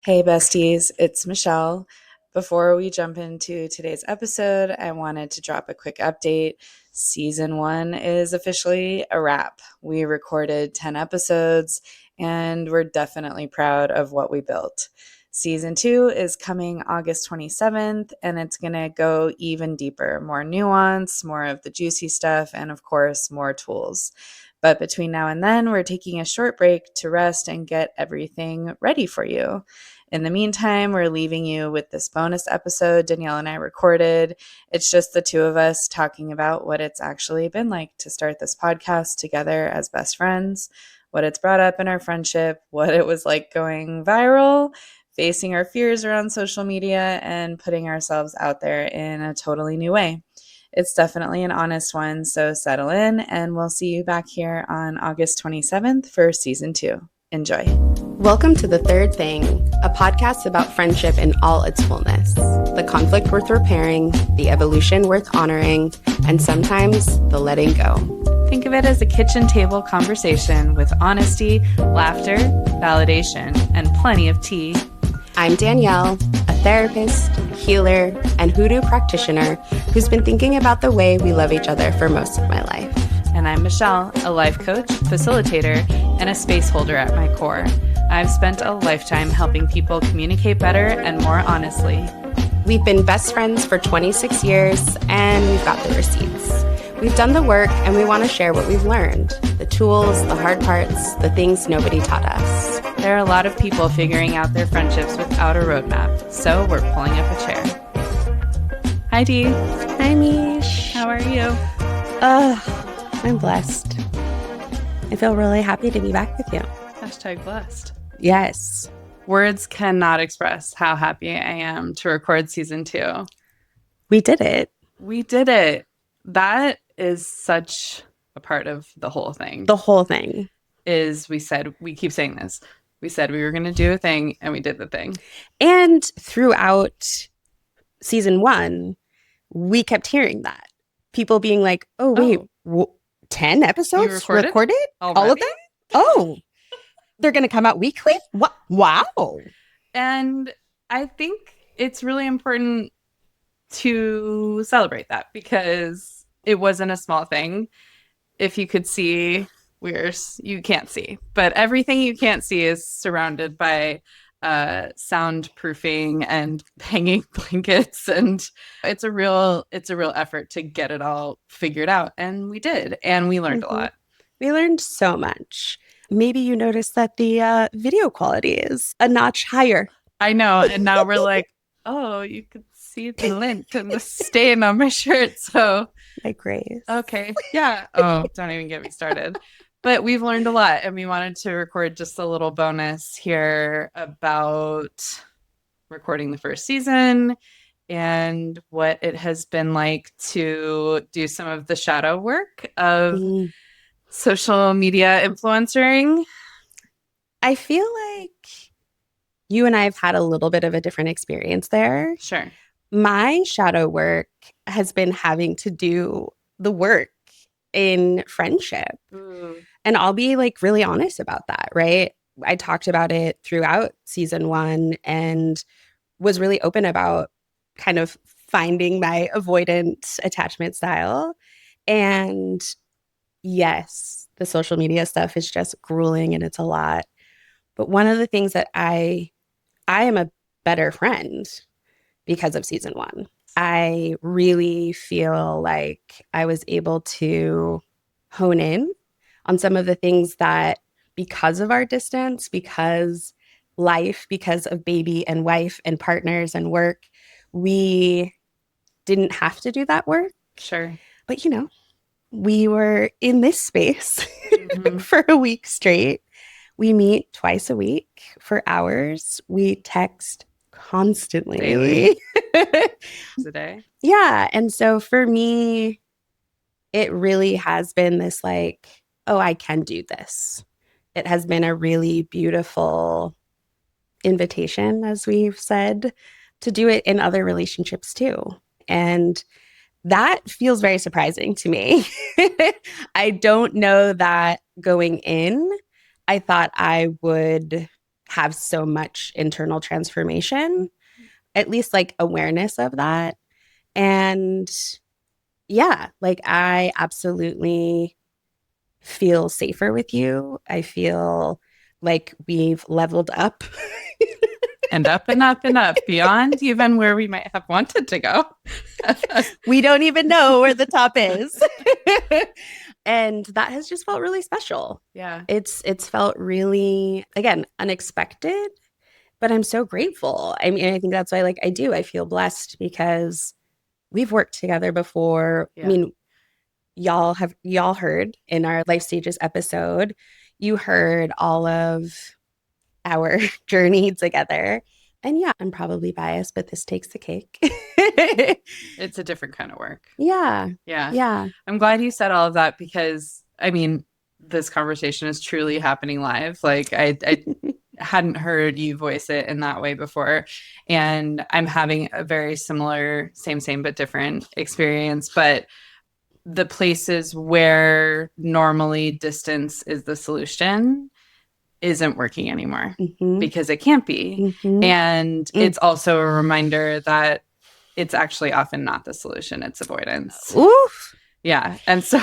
Hey, besties, it's Michelle. Before we jump into today's episode, I wanted to drop a quick update. Season one is officially a wrap. We recorded 10 episodes, and we're definitely proud of what we built. Season two is coming August 27th, and it's going to go even deeper, more nuance, more of the juicy stuff, and of course, more tools. But between now and then, we're taking a short break to rest and get everything ready for you. In the meantime, we're leaving you with this bonus episode Danyelle and I recorded. It's just the two of us talking about what it's actually been like to start this podcast together as best friends, what it's brought up in our friendship, what it was like going viral, facing our fears around social media, and putting ourselves out there in a totally new way. It's definitely an honest one, so settle in, and we'll see you back here on August 27th for season two. Enjoy. Welcome to The Third Thing, a podcast about friendship in all its fullness. The conflict worth repairing, the evolution worth honoring, and sometimes the letting go. Think of it as a kitchen table conversation with honesty, laughter, validation, and plenty of tea. I'm Danyelle, a therapist, healer, and hoodoo practitioner who's been thinking about the way we love each other for most of my life. And I'm Michelle, a life coach, facilitator, and a space holder at my core. I've spent a lifetime helping people communicate better and more honestly. We've been best friends for 26 years, and we've got the receipts. We've done the work, and we want to share what we've learned. The tools, the hard parts, the things nobody taught us. There are a lot of people figuring out their friendships without a roadmap, so we're pulling up a chair. Hi, Dee. Hi, Mish. How are you? I'm blessed. I feel really happy to be back with you. Hashtag blessed. Yes. Words cannot express how happy I am to record season two. We did it. We did it. That is such a part of the whole thing. The whole thing. We keep saying this. We said we were going to do a thing, and we did the thing. And throughout season one, we kept hearing that. People being like, oh, wait, 10 episodes recorded? All of them? Oh, they're going to come out weekly? What? Wow. And I think it's really important to celebrate that because it wasn't a small thing. If you could see, you can't see, but everything you can't see is surrounded by soundproofing and hanging blankets, and it's a real effort to get it all figured out, and we did, and we learned a lot. We learned so much. Maybe you noticed that the video quality is a notch higher. I know, and now we're like, oh, you could see the lint and the stain on my shirt, so my grace. Okay, yeah. Oh, don't even get me started. But we've learned a lot, and we wanted to record just a little bonus here about recording the first season and what it has been like to do some of the shadow work of social media influencing. I feel like you and I have had a little bit of a different experience there. Sure. My shadow work has been having to do the work in friendship. And I'll be like really honest about that, right? I talked about it throughout season one and was really open about kind of finding my avoidant attachment style. And yes, the social media stuff is just grueling and it's a lot. But one of the things that I am a better friend because of season one. I really feel like I was able to hone in on some of the things that because of our distance, because life, because of baby and wife and partners and work, we didn't have to do that work. Sure. But, we were in this space for a week straight. We meet twice a week for hours. We text constantly. Daily. A day. Yeah. And so for me, it really has been this like, oh, I can do this. It has been a really beautiful invitation, as we've said, to do it in other relationships too. And that feels very surprising to me. I don't know that going in, I thought I would have so much internal transformation, at least like awareness of that. And yeah, like I absolutely feel safer with you. I feel like we've leveled up. And up and up and up beyond even where we might have wanted to go. We don't even know where the top is. And that has just felt really special. Yeah. It's felt really, again, unexpected, but I'm so grateful. I mean, I think that's why I feel blessed because we've worked together before. Yeah. I mean, y'all heard in our life stages episode, you heard all of our journey together. And yeah, I'm probably biased, but this takes the cake. It's a different kind of work. Yeah. Yeah. Yeah. I'm glad you said all of that because, I mean, this conversation is truly happening live. Like, I hadn't heard you voice it in that way before. And I'm having a very similar, same, but different experience. But the places where normally distance is the solution isn't working anymore because it can't be. And it's also a reminder that it's actually often not the solution, it's avoidance. Oof. Yeah. And so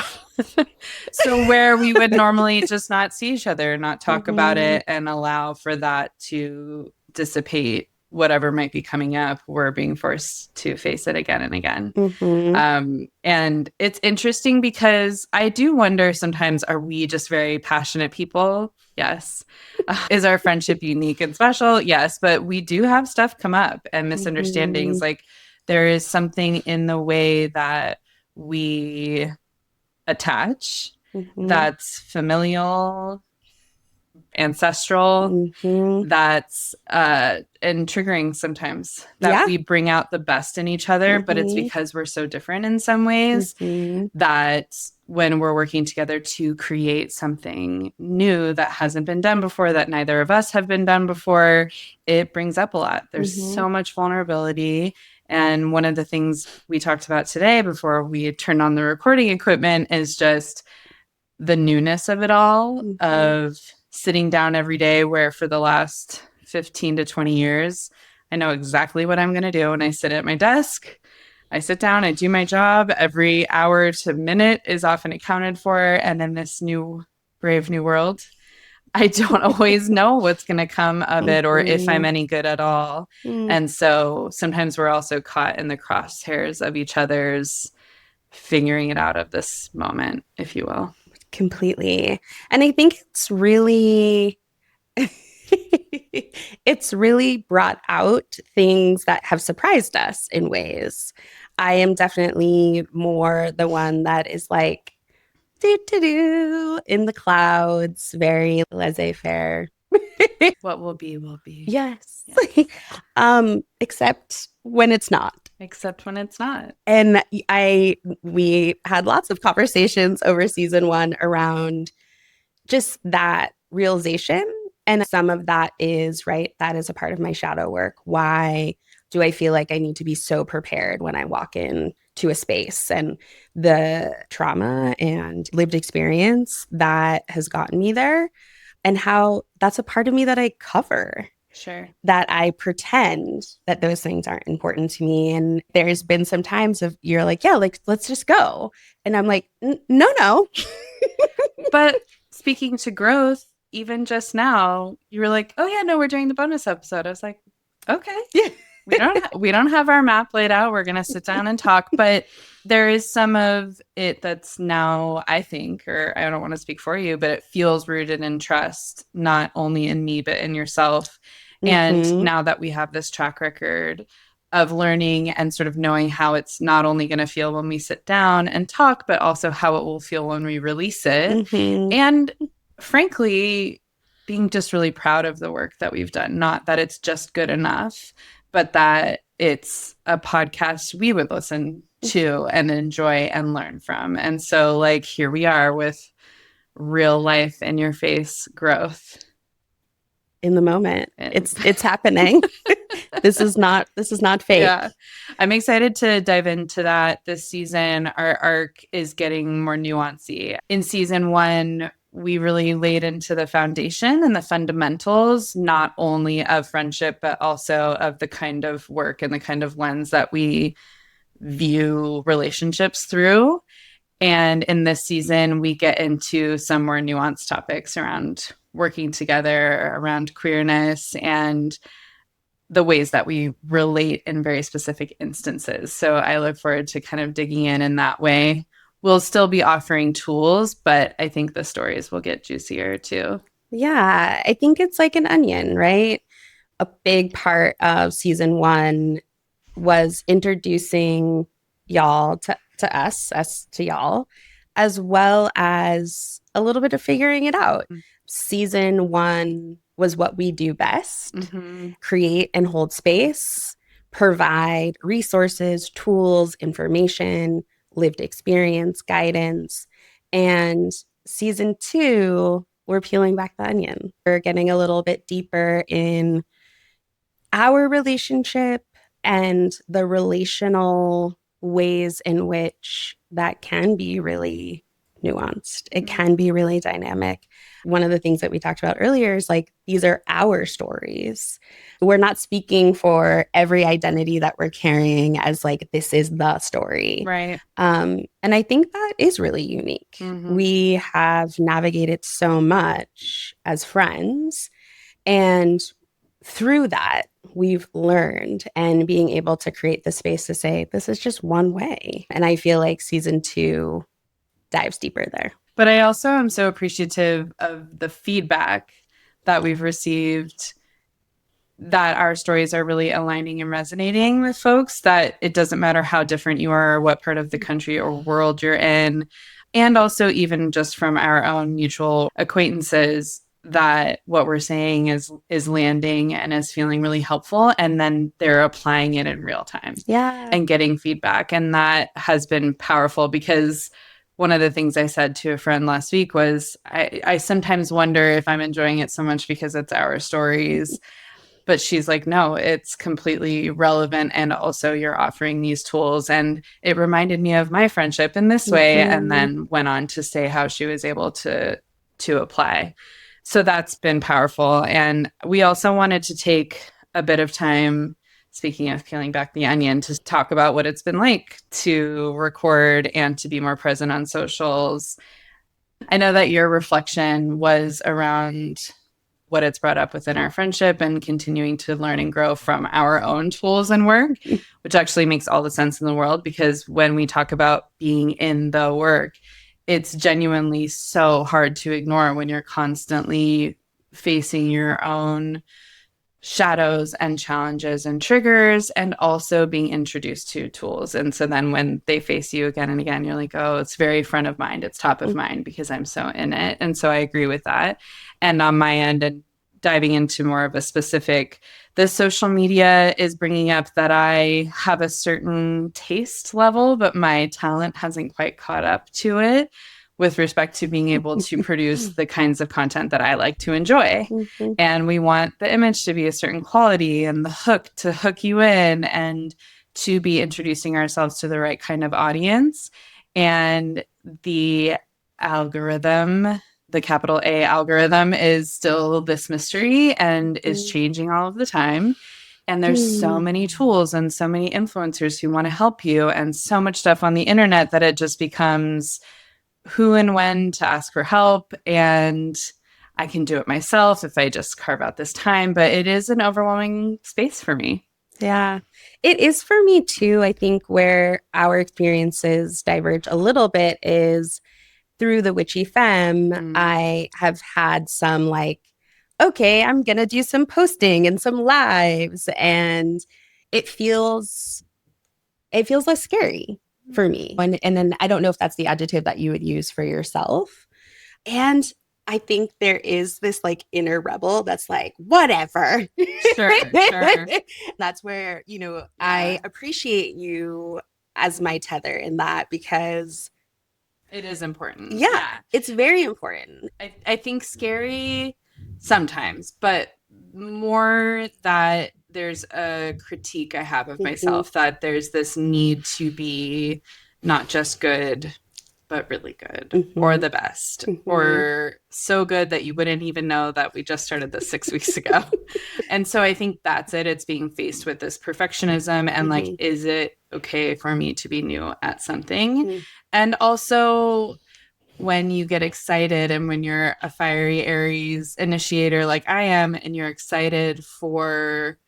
where we would normally just not see each other, not talk about it and allow for that to dissipate whatever might be coming up, we're being forced to face it again and again. And it's interesting because I do wonder sometimes, are we just very passionate people? Yes. Is our friendship unique and special? Yes. But we do have stuff come up and misunderstandings. Like there is something in the way that we attach that's familial, ancestral, that's and triggering sometimes, that we bring out the best in each other, but it's because we're so different in some ways that when we're working together to create something new that hasn't been done before, that neither of us have been done before, it brings up a lot. There's so much vulnerability. And one of the things we talked about today before we turned on the recording equipment is just the newness of it all, of sitting down every day where for the last 15 to 20 years, I know exactly what I'm going to do when I sit at my desk. I sit down, I do my job. Every hour to minute is often accounted for. And in this new, brave new world, I don't always know what's going to come of it or if I'm any good at all. And so sometimes we're also caught in the crosshairs of each other's figuring it out of this moment, if you will. Completely. And I think it's really brought out things that have surprised us in ways. I am definitely more the one that is like, in the clouds, very laissez-faire. What will be, will be. Yes. Except when it's not. Except when it's not. And we had lots of conversations over season 1 around just that realization. And some of that is, right, that is a part of my shadow work. Why do I feel like I need to be so prepared when I walk in to a space, and the trauma and lived experience that has gotten me there, and how that's a part of me that I cover. Sure. That I pretend that those things aren't important to me. And there's been some times of you're like, yeah, like, let's just go. And I'm like, no. But speaking to growth, even just now, you were like, oh yeah, no, we're doing the bonus episode. I was like, okay. Yeah. we don't have our map laid out. We're going to sit down and talk, but there is some of it that's now, I think, or I don't want to speak for you, but it feels rooted in trust, not only in me, but in yourself. And now that we have this track record of learning and sort of knowing how it's not only going to feel when we sit down and talk, but also how it will feel when we release it. And frankly, being just really proud of the work that we've done, not that it's just good enough, but that it's a podcast we would listen to and enjoy and learn from. And so like, here we are with real life in your face growth. In the moment. It's happening. This is not fake. Yeah. I'm excited to dive into that this season. Our arc is getting more nuancy. In season 1, we really laid into the foundation and the fundamentals, not only of friendship, but also of the kind of work and the kind of lens that we view relationships through. And in this season, we get into some more nuanced topics around working together, around queerness, and the ways that we relate in very specific instances. So I look forward to kind of digging in that way. We'll still be offering tools, but I think the stories will get juicier too. Yeah, I think it's like an onion, right? A big part of season one was introducing y'all to us to y'all, as well as a little bit of figuring it out. Season one was what we do best, create and hold space, provide resources, tools, information, lived experience, guidance. And season two, we're peeling back the onion. We're getting a little bit deeper in our relationship and the relational ways in which that can be really nuanced. It can be really dynamic. One of the things that we talked about earlier is like, these are our stories. We're not speaking for every identity that we're carrying as like, this is the story. Right. And I think that is really unique. We have navigated so much as friends. And through that, we've learned and being able to create the space to say, this is just one way. And I feel like season two dives deeper there. But I also am so appreciative of the feedback that we've received, that our stories are really aligning and resonating with folks, that it doesn't matter how different you are or what part of the country or world you're in. And also even just from our own mutual acquaintances, that what we're saying is landing and is feeling really helpful, and then they're applying it in real time. Yeah. And getting feedback. And that has been powerful, because one of the things I said to a friend last week was I sometimes wonder if I'm enjoying it so much because it's our stories. But she's like, no, it's completely relevant. And also, you're offering these tools. And it reminded me of my friendship in this way. And then went on to say how she was able to apply. So that's been powerful. And we also wanted to take a bit of time, speaking of peeling back the onion, to talk about what it's been like to record and to be more present on socials. I know that your reflection was around what it's brought up within our friendship and continuing to learn and grow from our own tools and work, which actually makes all the sense in the world, because when we talk about being in the work, it's genuinely so hard to ignore when you're constantly facing your own shadows and challenges and triggers, and also being introduced to tools. And so then when they face you again and again, you're like, oh, it's very front of mind. It's top of mind because I'm so in it. And so I agree with that. And on my end, and diving into more of a specific, the social media is bringing up that I have a certain taste level, but my talent hasn't quite caught up to it with respect to being able to produce the kinds of content that I like to enjoy. And we want the image to be a certain quality and the hook to hook you in, and to be introducing ourselves to the right kind of audience. And the algorithm, the capital A algorithm, is still this mystery and is changing all of the time. And there's so many tools and so many influencers who want to help you, and so much stuff on the internet, that it just becomes who and when to ask for help. And I can do it myself if I just carve out this time, but it is an overwhelming space for me. Yeah, it is for me too. I think where our experiences diverge a little bit is through the Witchy Femme. I have had some like, okay, I'm going to do some posting and some lives, and it feels less scary for me. And then I don't know if that's the adjective that you would use for yourself. And I think there is this like inner rebel that's like, whatever. Sure. That's where, I appreciate you as my tether in that, because it is important. Yeah, it's very important. I think scary sometimes, but more that there's a critique I have of myself, that there's this need to be not just good but really good, or Mm-hmm. the best, Mm-hmm. or so good that you wouldn't even know that we just started this 6 weeks ago. And so I think that's it. It's being faced with this perfectionism and like, Mm-hmm. is it okay for me to be new at something? Mm-hmm. And also, when you get excited and when you're a fiery Aries initiator like I am, and you're excited for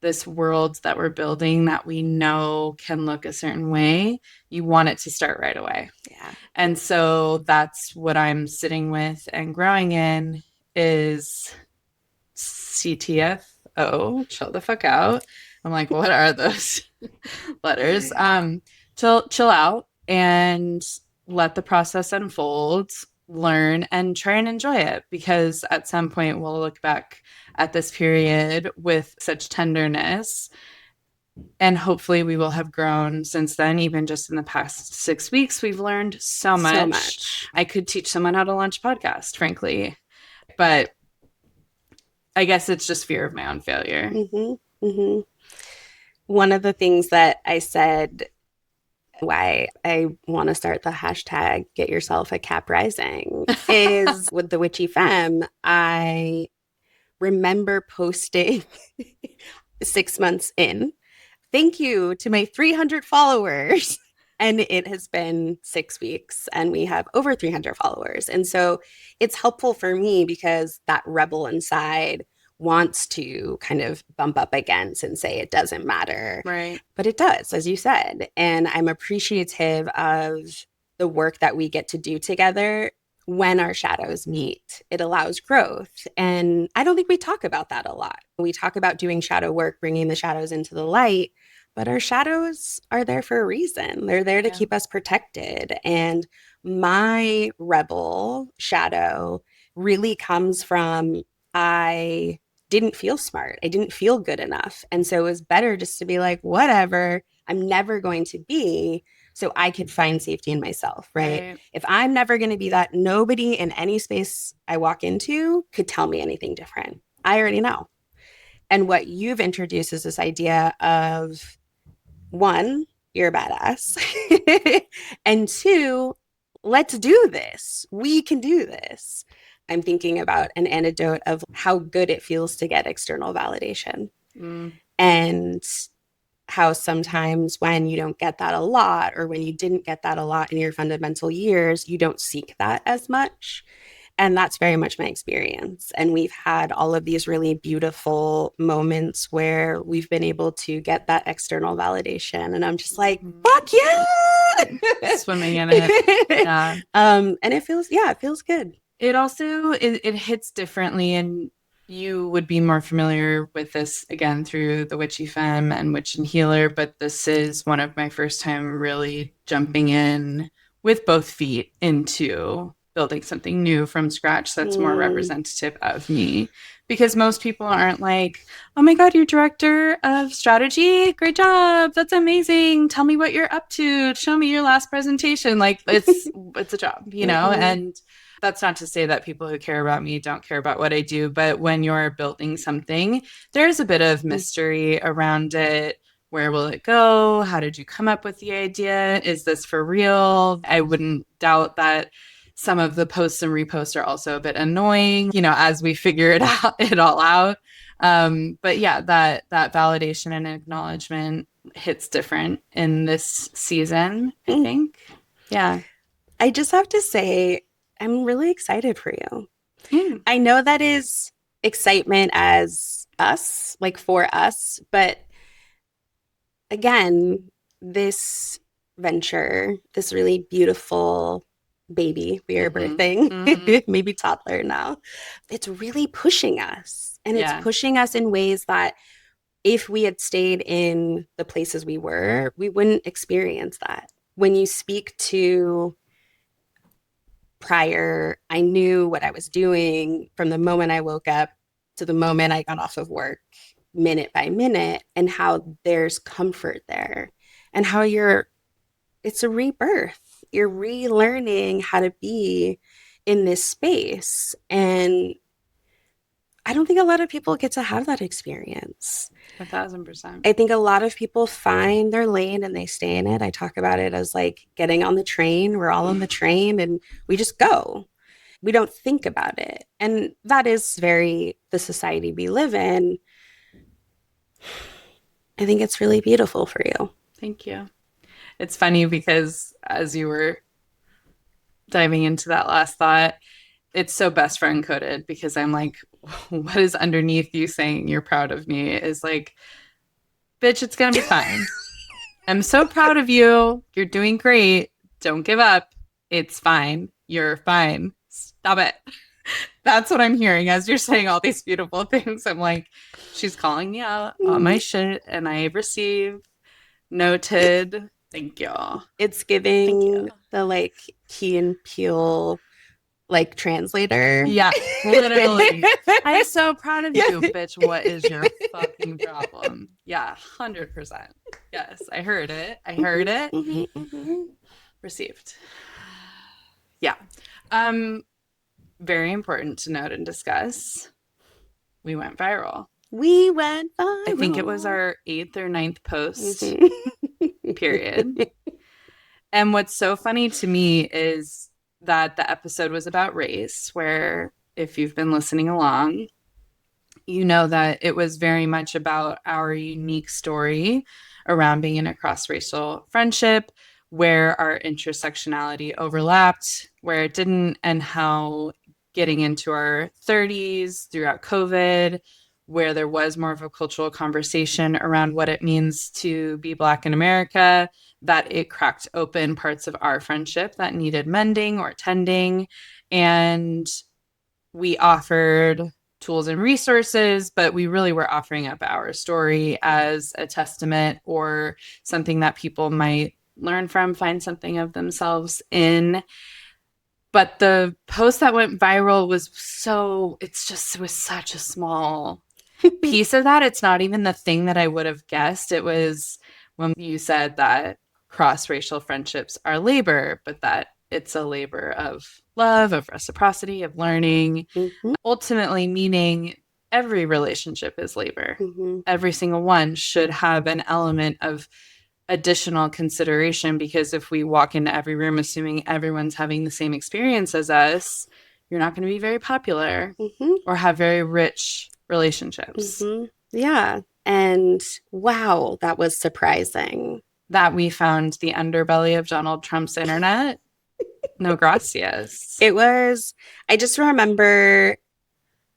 this world that we're building that we know can look a certain way, you want it to start right away. Yeah. And so that's what I'm sitting with and growing in is CTFO, chill the fuck out. I'm like, what are those letters? Chill out and let the process unfold, learn and try and enjoy it, because at some point we'll look back at this period with such tenderness, and hopefully we will have grown since then. Even just in the past 6 weeks, we've learned so So much. much. I could teach someone how to launch a podcast, frankly, but I guess it's just fear of my own failure. Mm-hmm. Mm-hmm. One of the things that I said why I want to start the hashtag get yourself a cap rising is with the witchy femme. I remember posting 6 months in, thank you to my 300 followers. And it has been 6 weeks and we have over 300 followers. And so it's helpful for me because that rebel inside wants to kind of bump up against and say it doesn't matter. Right. But it does, as you said. And I'm appreciative of the work that we get to do together when our shadows meet. It allows growth. And I don't think we talk about that a lot. We talk about doing shadow work, bringing the shadows into the light, but our shadows are there for a reason. They're there to Yeah. keep us protected. And my rebel shadow really comes from I didn't feel smart. I didn't feel good enough. And so it was better just to be like, whatever, I'm never going to be, so I could find safety in myself, right? Right. If I'm never going to be that, nobody in any space I walk into could tell me anything different. I already know. And what you've introduced is this idea of one, you're a badass. And two, let's do this. We can do this. I'm thinking about an anecdote of how good it feels to get external validation. Mm. And how sometimes when you don't get that a lot, or when you didn't get that a lot in your fundamental years, you don't seek that as much. And that's very much my experience. And we've had all of these really beautiful moments where we've been able to get that external validation. And I'm just like, fuck yeah. Swimming in it. Yeah. And it feels, yeah, it feels good. It also it hits differently, and you would be more familiar with this again through the Witchy Femme and Witch and Healer, but this is one of my first time really jumping in with both feet into building something new from scratch that's more Mm, representative of me. Because most people aren't like, oh my God, you're director of strategy. Great job. That's amazing. Tell me what you're up to. Show me your last presentation. Like it's a job, you know? mm-hmm, And that's not to say that people who care about me don't care about what I do, but when you're building something, there's a bit of mystery around it. Where will it go? How did you come up with the idea? Is this for real? I wouldn't doubt that some of the posts and reposts are also a bit annoying, you know, as we figure it all out. But yeah, that validation and acknowledgement hits different in this season, I mm. think. Yeah. I just have to say, I'm really excited for you. Mm. I know that is excitement as us, like for us, but again, this venture, this really beautiful baby we are Mm-hmm. birthing, Mm-hmm. maybe toddler now, it's really pushing us. And it's Yeah. pushing us in ways that if we had stayed in the places we were, we wouldn't experience that. When you speak to prior, I knew what I was doing from the moment I woke up to the moment I got off of work, minute by minute, and how there's comfort there, and how it's a rebirth. You're relearning how to be in this space. And I don't think a lot of people get to have that experience. 1,000%. I think a lot of people find their lane and they stay in it. I talk about it as like getting on the train. We're all on the train and we just go. We don't think about it. And that is very the society we live in. I think it's really beautiful for you. Thank you. It's funny because as you were diving into that last thought, it's so best friend coded because I'm like, what is underneath you saying you're proud of me is like, bitch, it's going to be fine. I'm so proud of you. You're doing great. Don't give up. It's fine. You're fine. Stop it. That's what I'm hearing as you're saying all these beautiful things. I'm like, she's calling me out on my shit, and I receive. Noted. Thank you. It's Thank you. giving the like Key and Peele like translator. Yeah, literally. I'm so proud of you, bitch. What is your fucking problem? Yeah, 100%. Yes, I heard it. I heard it. Received. Yeah. Very important to note and discuss. We went viral. We went viral. I think it was our 8th or 9th post, period. And what's so funny to me is that the episode was about race, where if you've been listening along, you know that it was very much about our unique story around being in a cross-racial friendship, where our intersectionality overlapped, where it didn't, and how getting into our 30s throughout COVID, where there was more of a cultural conversation around what it means to be Black in America, that it cracked open parts of our friendship that needed mending or tending. And we offered tools and resources, but we really were offering up our story as a testament or something that people might learn from, find something of themselves in. But the post that went viral was it was such a small piece of that. It's not even the thing that I would have guessed. It was when you said that cross-racial friendships are labor, but that it's a labor of love, of reciprocity, of learning, ultimately meaning every relationship is labor. Every single one should have an element of additional consideration, because if we walk into every room assuming everyone's having the same experience as us, you're not going to be very popular or have very rich relationships. Yeah. And wow, that was surprising. That we found the underbelly of Donald Trump's internet. No gracias. It was, I just remember,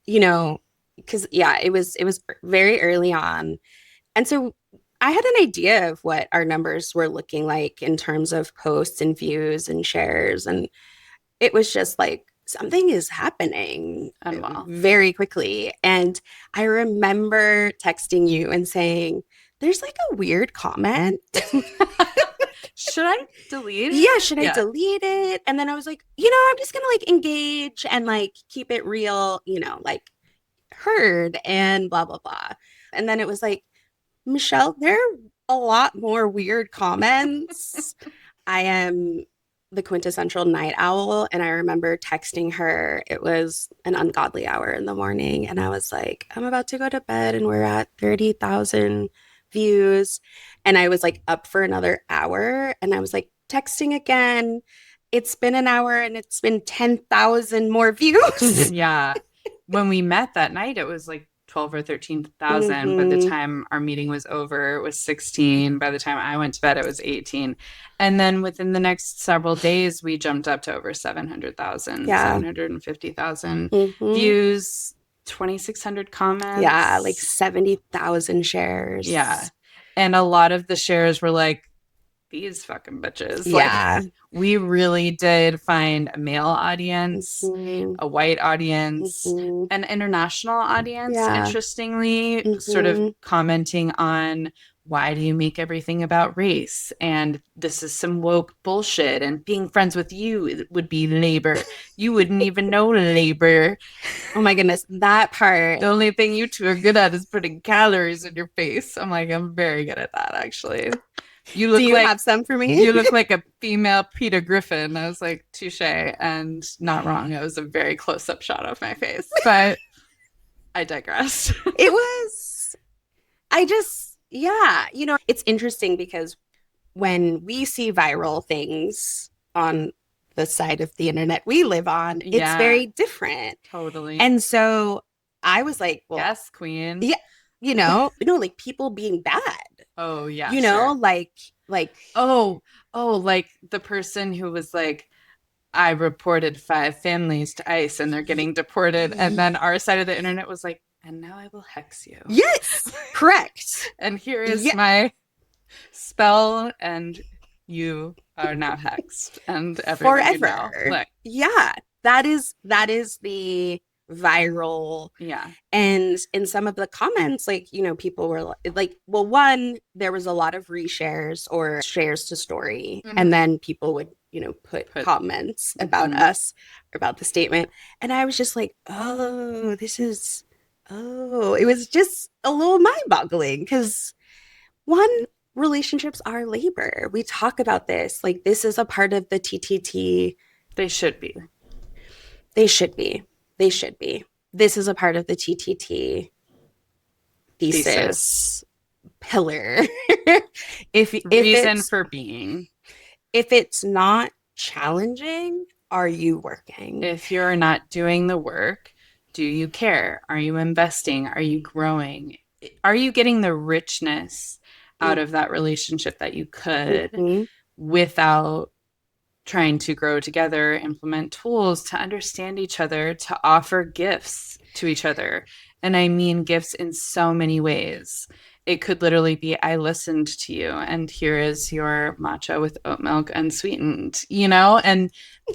you know, because yeah, it was very early on. And so I had an idea of what our numbers were looking like in terms of posts and views and shares. And it was just like something is happening very quickly. And I remember texting you and saying, there's like a weird comment. Should I delete it? Yeah, should I delete it? And then I was like, I'm just gonna like engage and like keep it real, like heard and blah blah blah. And then it was like, Michelle, there are a lot more weird comments. I am the quintessential night owl, and I remember texting her. It was an ungodly hour in the morning, and I was like, I'm about to go to bed, and we're at 30,000 views. And I was like up for another hour, and I was like texting again. It's been an hour, and it's been 10,000 more views. Yeah. When we met that night, it was like 12 or 13,000. By the time our meeting was over, it was 16. By the time I went to bed, it was 18. And then within the next several days, we jumped up to over 700,000, 750,000 views, 2,600 comments. Yeah, like 70,000 shares. Yeah. And a lot of the shares were like, these fucking bitches. Yeah. Like, we really did find a male audience, a white audience, an international audience, interestingly, sort of commenting on, why do you make everything about race? And this is some woke bullshit. And being friends with you would be labor. You wouldn't even know labor. Oh my goodness, that part. The only thing you two are good at is putting calories in your face. I'm like, I'm very good at that, actually. You look Do you have some for me? You look like a female Peter Griffin. I was like, touche, and not wrong. It was a very close-up shot of my face. But I digress. It was, yeah, it's interesting because when we see viral things on the side of the internet we live on, it's Yeah, very different. totally. And so I was like, well, Yes, queen. yeah, like people being bad, Oh, yeah, sure. like, Oh, oh, like the person who was like, I reported 5 families to ICE and they're y- getting deported. And y- then our side of the internet was like, and now I will hex you. yes, correct. And here is Yeah, my spell, and you are now hexed. And everyone you know. forever. Like, Yeah, that is the viral. yeah. And in some of the comments, like, people were like, well, one, there was a lot of reshares or shares to story. And Mm-hmm. then people would, put Put, comments about mm-hmm. us, about the statement. And I was just like, it was just a little mind boggling because one, relationships are labor. We talk about this. Like, this is a part of the TTT. They should be. They should be. They should be. This is a part of the TTT Thesis. thesis pillar. if Reason it's for being. if it's not challenging, are you working? If you're not doing the work, do you care? Are you investing? Are you growing? Are you getting the richness out of that relationship that you could Mm-hmm. without trying to grow together, implement tools to understand each other, to offer gifts to each other? And I mean gifts in so many ways. It could literally be, I listened to you, and here is your matcha with oat milk unsweetened, And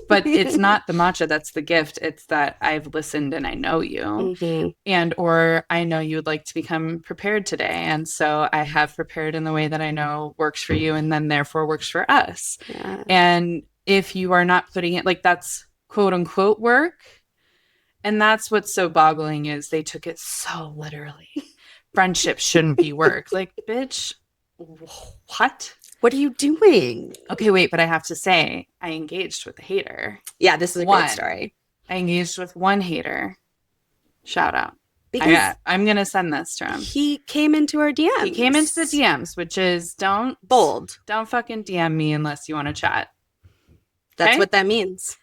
but it's not the matcha that's the gift. It's that I've listened and I know you. Mm-hmm. And or I know you would like to become prepared today. And so I have prepared in the way that I know works for you and then therefore works for us. Yeah. And if you are not putting it like that's quote unquote work, and that's what's so boggling is they took it so literally. Friendship shouldn't be work. Like, bitch, what? What are you doing? Okay, wait, but I have to say, I engaged with a hater. Yeah, this is a great One. story. I engaged with one hater. Shout out. Because I'm gonna send this to him. he came into our DMs. He came into the DMs, which is don't fucking DM me unless you want to chat. That's Okay? what that means.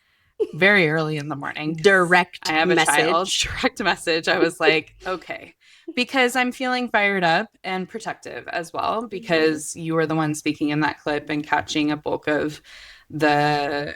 Very early in the morning. Direct I have message. a child. Direct message. I was like, okay. Because I'm feeling fired up and protective as well, because you were the one speaking in that clip and catching a bulk of the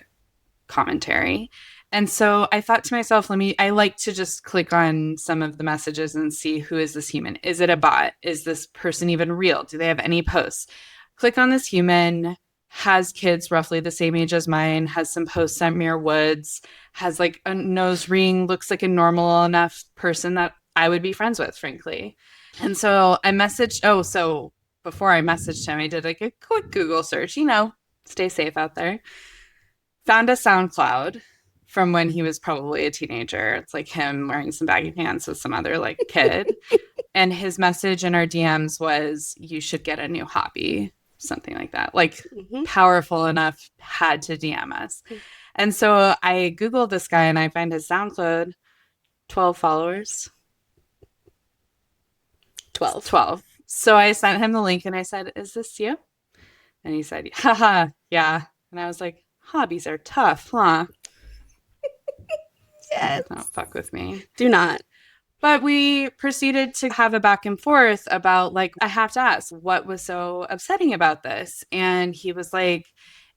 commentary. And so I thought to myself, I like to just click on some of the messages and see, who is this human? Is it a bot? Is this person even real? Do they have any posts? Click on this human, has kids roughly the same age as mine, has some posts at Muir Woods, has like a nose ring, looks like a normal enough person that I would be friends with, frankly. And so I messaged, so before I messaged him, I did like a quick Google search, stay safe out there. Found a SoundCloud from when he was probably a teenager. It's like him wearing some baggy pants with some other like kid. And his message in our DMs was, you should get a new hobby, something like that. Like powerful enough, had to DM us. And so I Googled this guy and I find his SoundCloud, 12 followers. 12. 12. So I sent him the link and I said, is this you? And he said, haha, yeah. And I was like, hobbies are tough, huh? Yes. Don't fuck with me. Do not. But we proceeded to have a back and forth about, like, I have to ask, what was so upsetting about this? And he was like,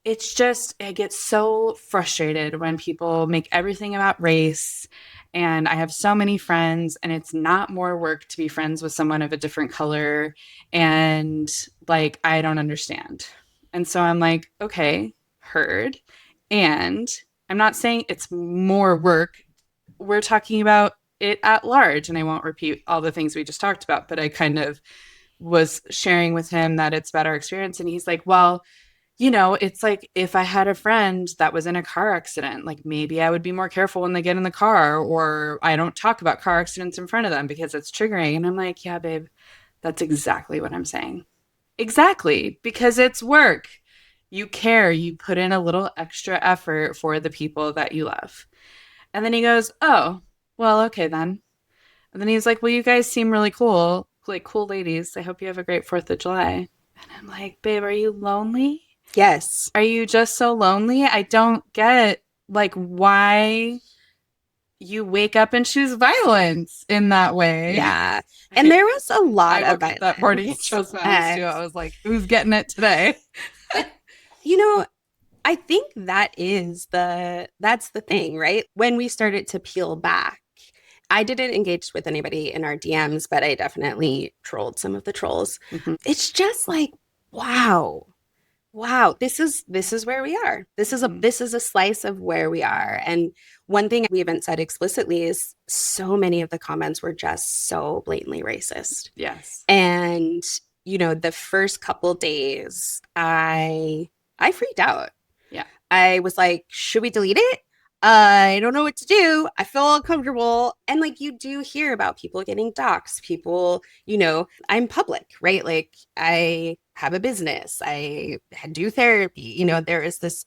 it's just, I get so frustrated when people make everything about race. And I have so many friends, and it's not more work to be friends with someone of a different color. And, like, I don't understand. And so I'm like, okay, heard. And I'm not saying it's more work. We're talking about it at large. And I won't repeat all the things we just talked about, but I kind of was sharing with him that it's about our experience. And he's like, well, it's like if I had a friend that was in a car accident, like maybe I would be more careful when they get in the car, or I don't talk about car accidents in front of them because it's triggering. And I'm like, yeah, babe, that's exactly what I'm saying. Exactly. Because it's work. You care. You put in a little extra effort for the people that you love. And then he goes, oh, well, okay then. And then he's like, well, you guys seem really cool, like cool ladies. I hope you have a great 4th of July. And I'm like, babe, are you lonely? Yes. Are you just so lonely? I don't get like why you wake up and choose violence in that way. Yeah. And there was a lot I of woke up that morning and violence. chose violence too. I was like, who's getting it today? But, you know, I think that's the thing, right? When we started to peel back, I didn't engage with anybody in our DMs, but I definitely trolled some of the trolls. Mhm. It's just like, wow. Wow, this is where we are. Mhm. This is a slice of where we are. And one thing we haven't said explicitly is so many of the comments were just so blatantly racist. Yes. And the first couple days, I freaked out. Yeah. I was like, should we delete it? I don't know what to do. I feel uncomfortable. And like you do hear about people getting doxxed, people, I'm public, right? Like I have a business, I do therapy, there is this,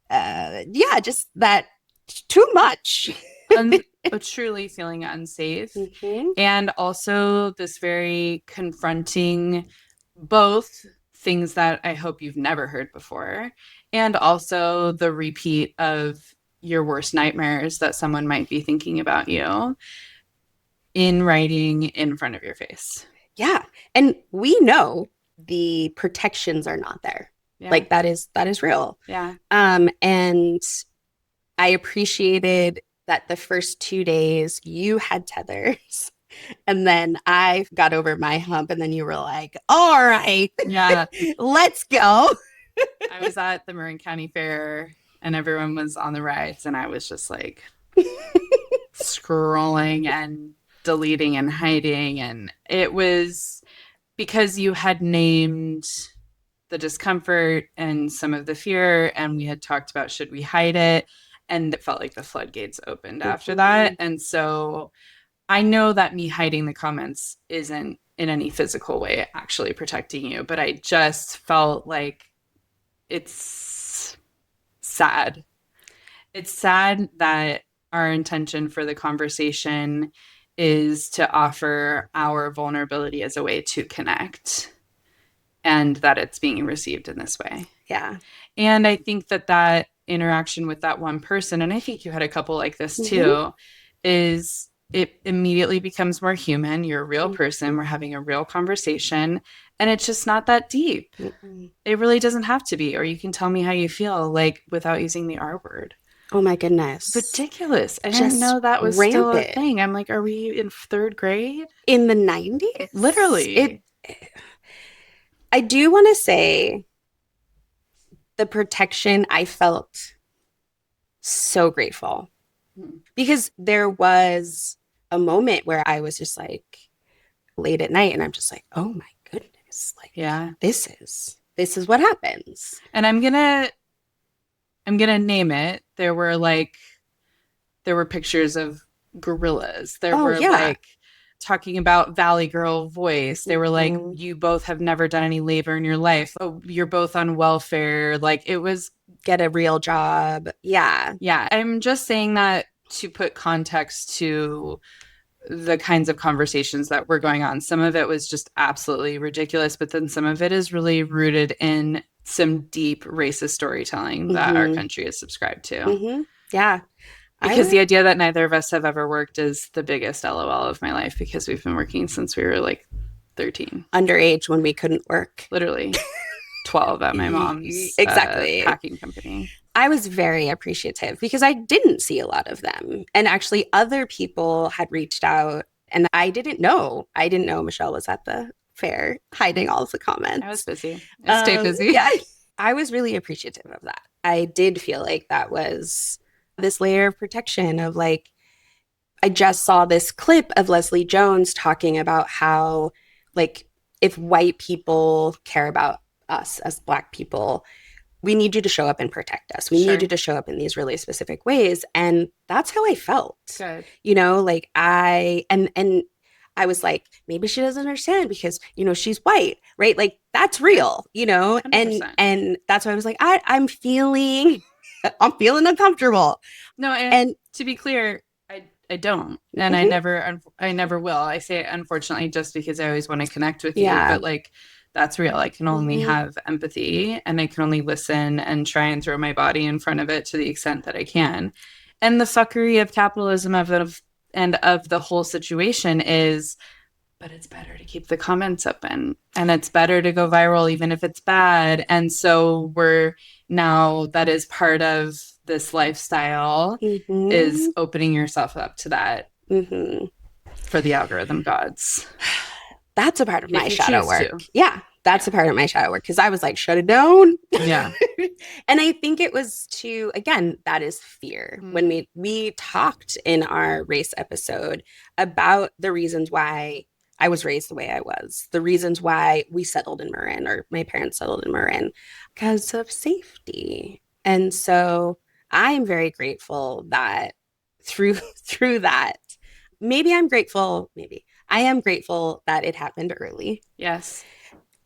yeah, just that too much. Truly feeling unsafe. Mhm. And also this very confronting both things that I hope you've never heard before, and also the repeat of your worst nightmares that someone might be thinking about you in writing in front of your face. Yeah. And we know the protections are not there. Yeah. Like that is real. Yeah. And I appreciated that the first 2 days you had tethers. And then I got over my hump, and then you were like, all right, Yeah. let's go. I was at the Marin County Fair and everyone was on the rides, and I was just like scrolling and deleting and hiding. And it was because you had named the discomfort and some of the fear, and we had talked about should we hide it. And it felt like the floodgates opened after that. And so I know that me hiding the comments isn't in any physical way actually protecting you, but I just felt like it's sad. It's sad that our intention for the conversation is to offer our vulnerability as a way to connect, and that it's being received in this way. Yeah. And I think that that interaction with that one person, and I think you had a couple like this too, is it immediately becomes more human. You're a real person. We're having a real conversation, and it's just not that deep. It really doesn't have to be, or you can tell me how you feel, like without using the R word. Oh my goodness. Ridiculous. I didn't Just know that was still a rampant. thing. I'm like, are we in 3rd grade? In the 90s? Literally. I do want to say the protection, I felt so grateful because there was a moment where I was just like late at night and I'm just like, oh my goodness, like Yeah. this is what happens. And I'm gonna name it. There were pictures of gorillas. There were like talking about Valley Girl voice. They were like, you both have never done any labor in your life. Oh, you're both on welfare. Like it was get a real job. Yeah. Yeah. I'm just saying that to put context to the kinds of conversations that were going on. Some of it was just absolutely ridiculous, but then some of it is really rooted in some deep racist storytelling that our country is subscribed to. Yeah. Because the idea that neither of us have ever worked is the biggest LOL of my life, because we've been working since we were like 13. Underage when we couldn't work. Literally 12 at my mom's packing company. I was very appreciative because I didn't see a lot of them. And actually other people had reached out and I didn't know. Michelle was at the fair hiding all of the comments. I was busy. I stayed busy. Yeah. I was really appreciative of that. I did feel like that was this layer of protection of like, I just saw this clip of Leslie Jones talking about how like if white people care about us as Black people, we need you to show up and protect us. We need you to show up in these really specific ways. And that's how I felt. Good. Like I was like, maybe she doesn't understand because, she's white, right? Like that's real, 100%. and that's why I was like, I'm feeling uncomfortable. No, and to be clear, I don't. And I never will. I say unfortunately just because I always want to connect with you, Yeah. but like that's real. I can only Hmm. have empathy and I can only listen and try and throw my body in front of it to the extent that I can. And the fuckery of capitalism and of the whole situation is, but it's better to keep the comments open and it's better to go viral even if it's bad. And so we're now that is part of this lifestyle is Hmm. opening yourself up to that Hmm. for the algorithm gods That's a part of my if you shadow choose work. to. Yeah, that's Yeah. a part of my shadow work because I was like, shut it down. Yeah. And I think it was to, again, that is fear. When Mm. we talked in our race episode about the reasons why I was raised the way I was, the reasons why we settled in Marin or my parents settled in Marin because of safety. And so I am very grateful that through through that, maybe I'm grateful, maybe I am grateful that it happened early. Yes.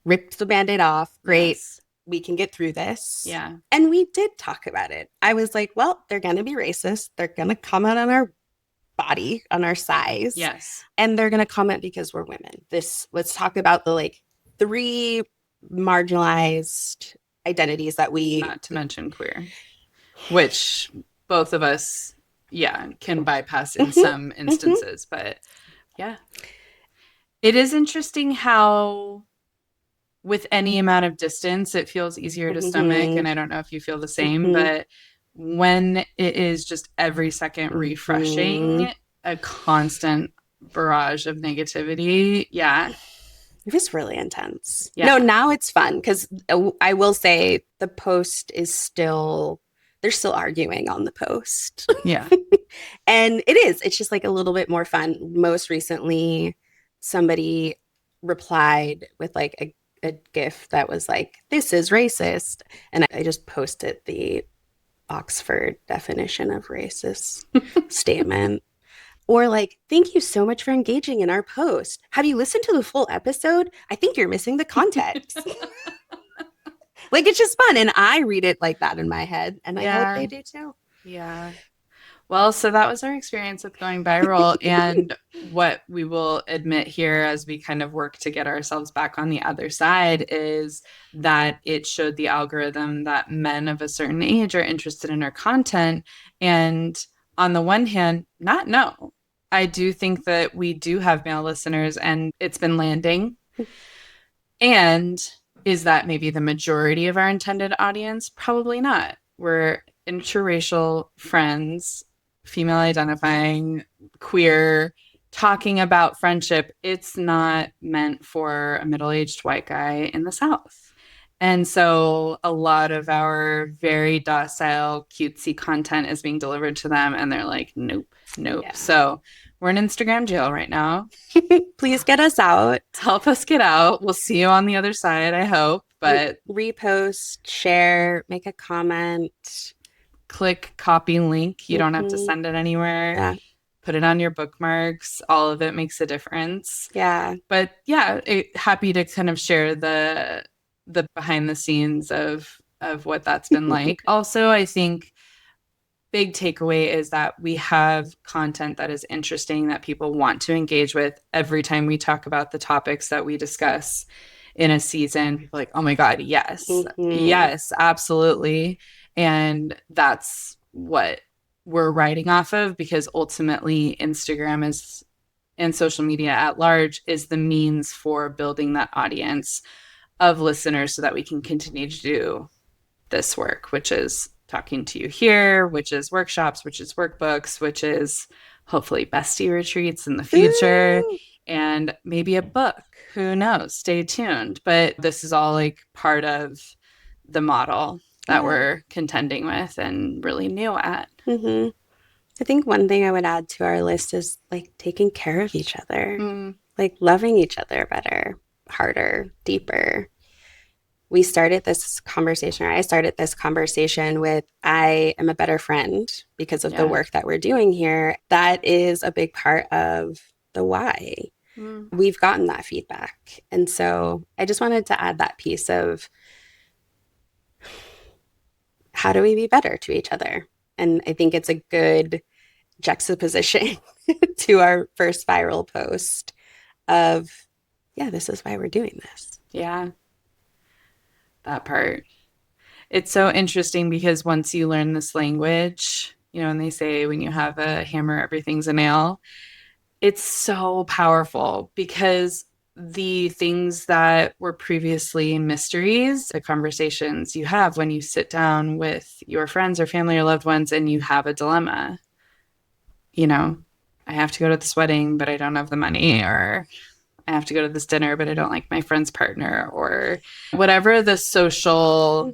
Ripped the band-aid off. Great. Yes. We can get through this. Yeah. And we did talk about it. I was like, well, they're going to be racist. They're going to comment on our body, on our size, Yes. and they're going to comment because we're women. Let's talk about the like three marginalized identities that we, Not to mention queer, which both of us, yeah, can bypass in Mhm, some mhm, instances. But yeah, it is interesting how with any amount of distance, it feels easier to stomach. mhm, And I don't know if you feel the same, mhm, but when it is just every second mhm. refreshing, a constant barrage of negativity, yeah, It was really intense. No, yeah, now it's fun because I will say the post is still, they're still arguing on the post. yeah, And it is, it's just like a little bit more fun. Most recently, somebody replied with like a GIF that was like, this is racist. And I just posted the Oxford definition of racist statement. Or like, thank you so much for engaging in our post. Have you listened to the full episode? I think you're missing the context. Like it's just fun. And I read it like that in my head. And I hope yeah, they do too. yeah. Well, so that was our experience with going viral. And what we will admit here as we kind of work to get ourselves back on the other side is that it showed the algorithm that men of a certain age are interested in our content. And on the one hand, not no. I do think that we do have male listeners and it's been landing. And is that maybe the majority of our intended audience? Probably not. We're interracial friends, female identifying, queer, talking about friendship. It's not meant for a middle aged white guy in the South. And so a lot of our very docile, cutesy content is being delivered to them, and they're like, nope, nope. Yeah. So we're in Instagram jail right now. Please get us out. Help us get out. We'll see you on the other side, I hope. But Repost, share, make a comment. click copy link. You don't have to Hmm. send it anywhere. Yeah. Put it on your bookmarks. All of it makes a difference. Yeah. But yeah, happy to kind of share the behind the scenes of what that's been like. Also, I think big takeaway is that we have content that is interesting that people want to engage with every time we talk about the topics that we discuss in a season. People are like, oh my God, yes, Hmm. yes, absolutely. And that's what we're writing off of because ultimately Instagram is and social media at large is the means for building that audience of listeners so that we can continue to do this work, which is talking to you here, which is workshops, which is workbooks, which is hopefully bestie retreats in the future, Ooh. and maybe a book. Who knows? Stay tuned. But this is all like part of the model that Yeah. we're contending with and really new at. Hmm. I think one thing I would add to our list is like taking care of each other, Mm, like loving each other better, harder, deeper. We started this conversation, or I started this conversation with, I am a better friend because of the yeah. work that we're doing here. That is a big part of the why. Mm, We've gotten that feedback. And so I just wanted to add that piece of how do we be better to each other? And I think it's a good juxtaposition to our first viral post of, yeah, this is why we're doing this. Yeah, that part. It's so interesting because once you learn this language, and they say when you have a hammer, everything's a nail. It's so powerful because the things that were previously mysteries, the conversations you have when you sit down with your friends or family or loved ones and you have a dilemma, you know, I have to go to this wedding, but I don't have the money, or I have to go to this dinner, but I don't like my friend's partner, or whatever the social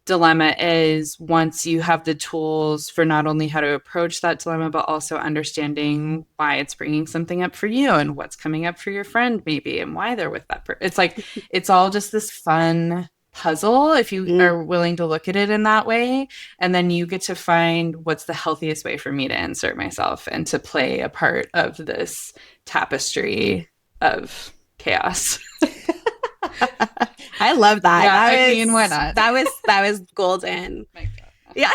dilemma is. Once you have the tools for not only how to approach that dilemma, but also understanding why it's bringing something up for you and what's coming up for your friend, maybe, and why they're with that person. It's like, it's all just this fun puzzle if you are willing to look at it in that way. And then you get to find what's the healthiest way for me to insert myself and to play a part of this tapestry of chaos. I love that. Yeah, why not? That was golden. Yeah.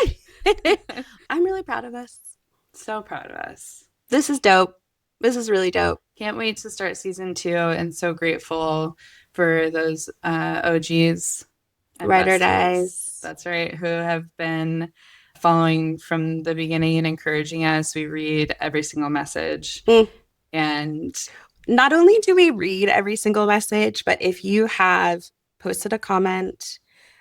I'm really proud of us. So proud of us. This is dope. This is really dope. Can't wait to start season 2, and so grateful for those OGs and Ride or besties. dies. That's right, who have been following from the beginning and encouraging us. We read every single message. And not only do we read every single message, but if you have posted a comment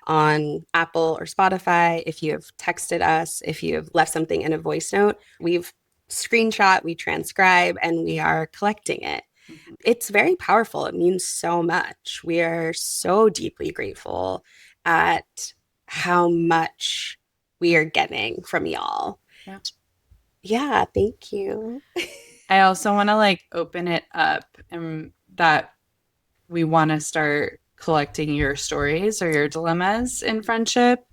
on Apple or Spotify, if you have texted us, if you have left something in a voice note, we've screenshot, we transcribe, and we are collecting it. It's very powerful. It means so much. We are so deeply grateful at how much we are getting from y'all. Yeah, thank you. I also want to open it up, and that we want to start collecting your stories or your dilemmas in friendship,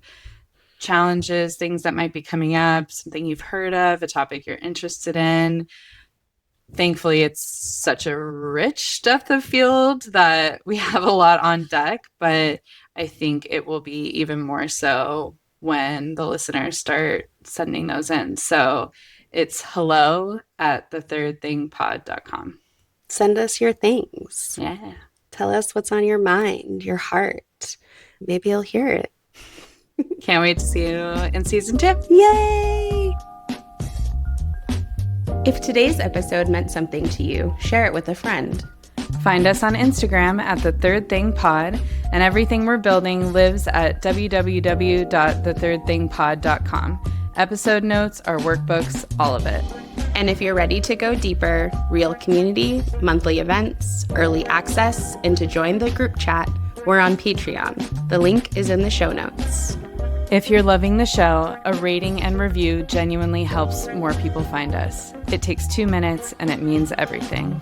challenges, things that might be coming up, something you've heard of, a topic you're interested in. Thankfully, it's such a rich depth of field that we have a lot on deck, but I think it will be even more so when the listeners start sending those in. So it's hello@thethirdthingpod.com. Send us your things. Yeah. Tell us what's on your mind, your heart. Maybe you'll hear it. Can't wait to see you in season 2. Yay! If today's episode meant something to you, share it with a friend. Find us on Instagram @thethirdthingpod, and everything we're building lives at www.thethirdthingpod.com. Episode notes, our workbooks, all of it. And if you're ready to go deeper, real community, monthly events, early access, and to join the group chat, we're on Patreon. The link is in the show notes. If you're loving the show, a rating and review genuinely helps more people find us. It takes 2 minutes and it means everything.